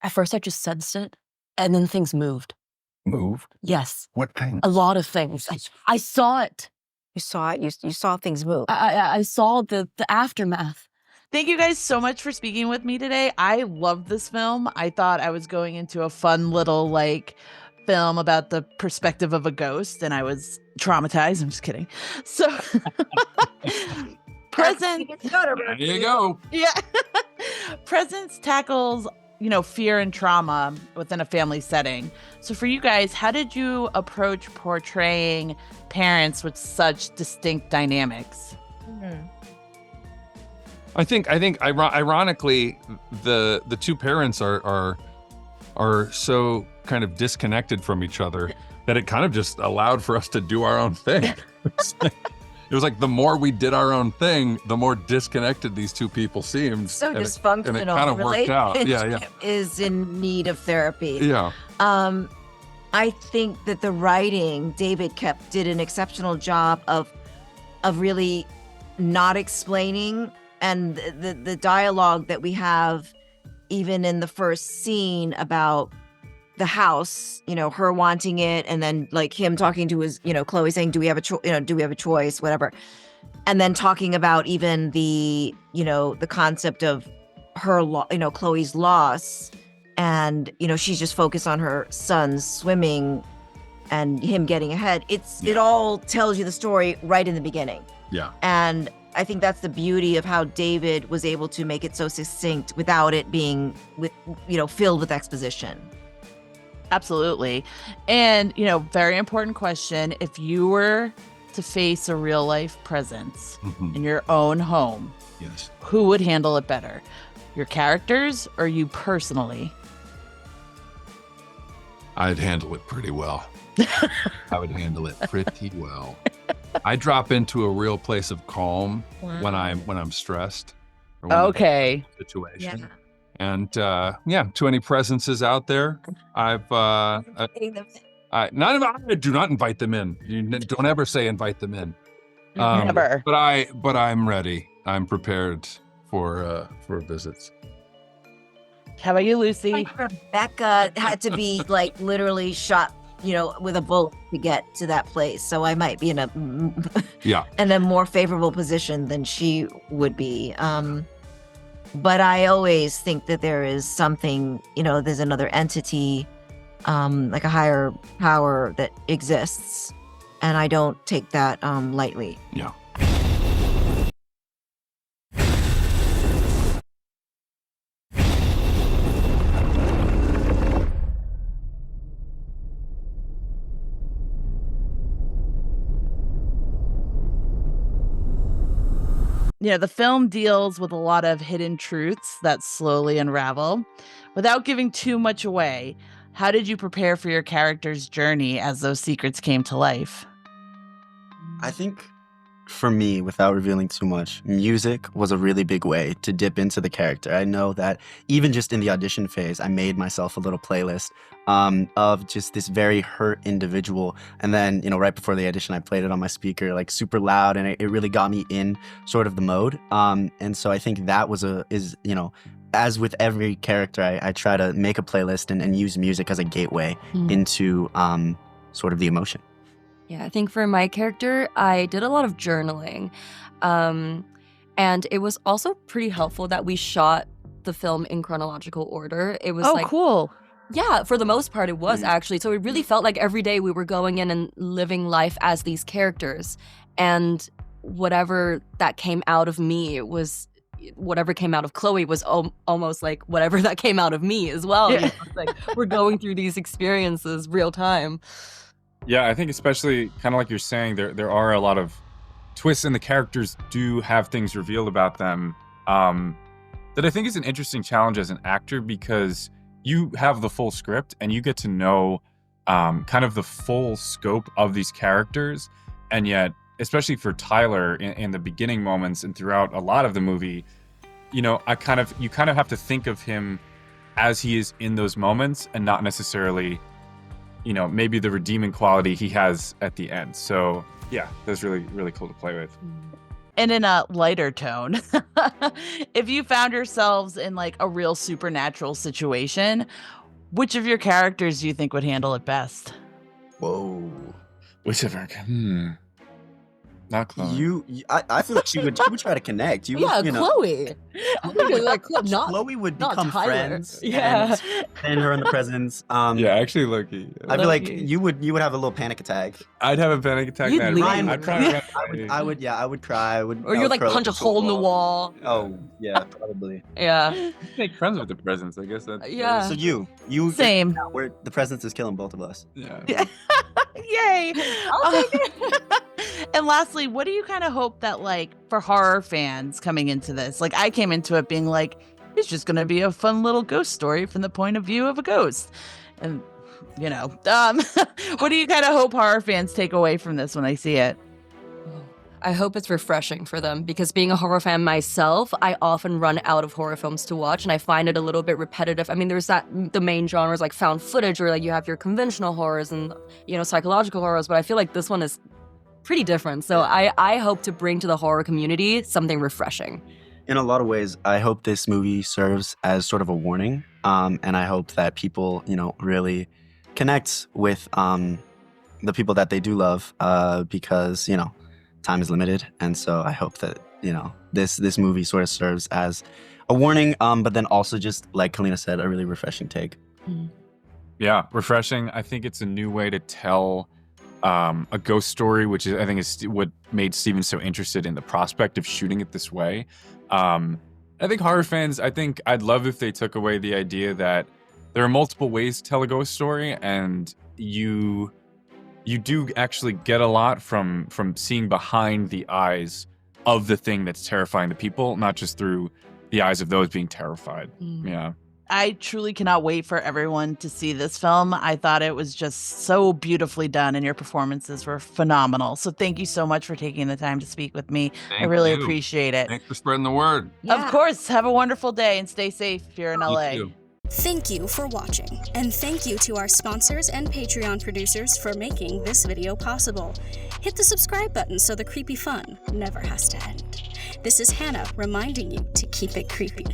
At first, I just sensed it, and then things moved. Moved? Yes. What thing? A lot of things. I saw it. You saw it? You saw things move. I saw the aftermath. Thank you guys so much for speaking with me today. I loved this film. I thought I was going into a fun little film about the perspective of a ghost, and I was traumatized. I'm just kidding. So Presence. There you go. Yeah. Presence tackles, fear and trauma within a family setting. So for you guys, how did you approach portraying parents with such distinct dynamics? Mm-hmm. I think ironically, the two parents are so kind of disconnected from each other that it kind of just allowed for us to do our own thing. It was like the more we did our own thing, the more disconnected these two people seemed. So and dysfunctional. It kind of worked out. Yeah. Is in need of therapy. Yeah. I think that the writing, David Koepp did an exceptional job of really not explaining, and the dialogue that we have even in the first scene about the house, her wanting it, and then him talking to his, Chloe saying, do we have a choice, whatever. And then talking about even the concept of her, Chloe's loss, and, she's just focused on her son's swimming and him getting ahead. It all tells you the story right in the beginning. Yeah. And I think that's the beauty of how David was able to make it so succinct without it being filled with exposition. Absolutely. And, very important question. If you were to face a real life presence in your own home, yes, who would handle it better? Your characters or you personally? I'd handle it pretty well. I would handle it pretty well. I drop into a real place of calm when I'm stressed. Or when Okay. I'm in a situation. And to any presences out there, I do not invite them in. You don't ever say invite them in. Never. But I'm ready. I'm prepared for visits. How about you, Lucy? Rebecca had to be literally shot, with a bullet to get to that place. So I might be in a more favorable position than she would be. But I always think that there is something, there's another entity, like a higher power that exists. And I don't take that lightly. Yeah. The film deals with a lot of hidden truths that slowly unravel. Without giving too much away, how did you prepare for your character's journey as those secrets came to life? I think for me, without revealing too much, music was a really big way to dip into the character. I know that even just in the audition phase, I made myself a little playlist of just this very hurt individual. And then, right before the audition, I played it on my speaker, super loud, and it really got me in sort of the mode. And so I think that as with every character, I try to make a playlist and use music as a gateway into sort of the emotion. Yeah, I think for my character, I did a lot of journaling. And it was also pretty helpful that we shot the film in chronological order. It was cool. Yeah, for the most part, it was actually. So it really felt like every day we were going in and living life as these characters. And whatever that came out of me whatever came out of Chloe was almost like whatever that came out of me as well. Yeah. We're going through these experiences real time. Yeah, I think especially kind of like you're saying, there are a lot of twists, and the characters do have things revealed about them that I think is an interesting challenge as an actor, because you have the full script and you get to know kind of the full scope of these characters. And yet, especially for Tyler in the beginning moments and throughout a lot of the movie, you kind of have to think of him as he is in those moments and not necessarily maybe the redeeming quality he has at the end. So yeah, that's really, really cool to play with. And in a lighter tone, if you found yourselves in like a real supernatural situation, which of your characters do you think would handle it best? Whoa. Which of our not Chloe. I feel like she would try to connect. Yeah, you know, Chloe. I think it's like not Chloe would not become Tyler. friends. Yeah. And her in the presence. Yeah, actually, Loki. I feel like Loki. you would have a little panic attack. I'd have a panic attack. You'd and leave. I'd probably run away. I would cry. I would Or you would like curl punch a up into hole in the wall. Oh yeah, probably. Yeah. Make friends with the presence. I guess that's Yeah. So you Same. where the presence is killing both of us. Yeah. Yay. I'll take it. And lastly, what do you kind of hope that like for horror fans coming into this? Like I came into it being like, it's just going to be a fun little ghost story from the point of view of a ghost. And you know, what do you kind of hope horror fans take away from this when they see it? I hope it's refreshing for them because being a horror fan myself, I often run out of horror films to watch and I find it a little bit repetitive. I mean, there's the main genres like found footage or like you have your conventional horrors and, you know, psychological horrors, but I feel like this one is pretty different. So I hope to bring to the horror community something refreshing. In a lot of ways, I hope this movie serves as sort of a warning. And I hope that people, you know, really connect with the people that they do love because, you know, time is limited. And so I hope that, you know, this movie sort of serves as a warning, but then also just like Callina said, a really refreshing take. Yeah, refreshing. I think it's a new way to tell a ghost story, which is, I think, is what made Steven so interested in the prospect of shooting it this way. I think horror fans, I'd love if they took away the idea that there are multiple ways to tell a ghost story, and you do actually get a lot from seeing behind the eyes of the thing that's terrifying the people, not just through the eyes of those being terrified. Yeah. I truly cannot wait for everyone to see this film. I thought it was just so beautifully done and your performances were phenomenal. So thank you so much for taking the time to speak with me. I really appreciate it. Thanks for spreading the word. Of course. Have a wonderful day and stay safe if you're in LA. You too. Thank you for watching, and thank you to our sponsors and Patreon producers for making this video possible. Hit the subscribe button so the creepy fun never has to end. This is Hannah reminding you to keep it creepy.